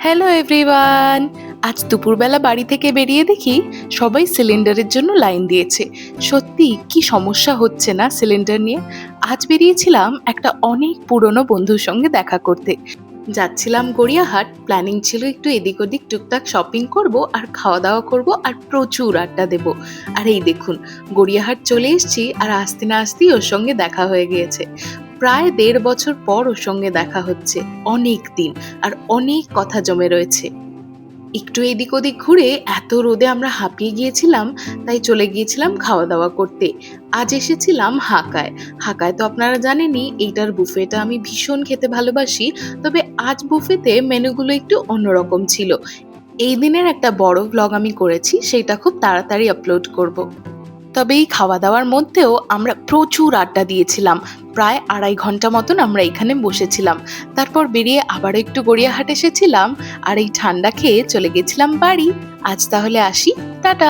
Hello everyone. আজ দুপুরবেলা বাড়ি থেকে বেরিয়ে দেখি সবাই সিলিন্ডারের জন্য লাইন দিয়েছে। সত্যি কি সমস্যা হচ্ছে না সিলিন্ডার নিয়ে। আজ বেরিয়েছিলাম একটা অনেক পুরনো বন্ধুর সঙ্গে দেখা করতে। যাচ্ছিলাম গড়িয়াহাট, প্ল্যানিং ছিল একটু এদিক ওদিক টুকটাক শপিং করব আর খাওয়া দাওয়া করব আর প্রচুর আড্ডা দেব। আর এই দেখুন, গড়িয়াহাট চলে এসেছি আর আসতে না আসতেই ওর সঙ্গে দেখা হয়ে গিয়েছে। প্রায় ১.৫ বছর পর ওর সঙ্গে দেখা হচ্ছে। অনেক দিন আর অনেক কথা জমে রয়েছে। একটু এদিক ওদিক ঘুরে এত রোদে আমরা হাঁপিয়ে গিয়েছিলাম, তাই চলে গিয়েছিলাম খাওয়া দাওয়া করতে। আজ এসেছিলাম হাকায়। হাকায় তো আপনারা জানেনই, এইটার বুফেটা আমি ভীষণ খেতে ভালোবাসি। তবে আজ বুফেতে মেনুগুলো একটু অন্যরকম ছিল। এই দিনের একটা বড় ভ্লগ আমি করেছি, সেটা খুব তাড়াতাড়ি আপলোড করব। তবে এই খাওয়া দাওয়ার মধ্যেও আমরা প্রচুর আড্ডা দিয়েছিলাম। প্রায় ২.৫ ঘন্টা মতন আমরা এখানে বসেছিলাম। তারপর বেরিয়ে আবার একটু গড়িয়াহাট এসেছিলাম আর এই ঠান্ডা খেয়ে চলে গেছিলাম বাড়ি। আজ তাহলে আসি, টাটা।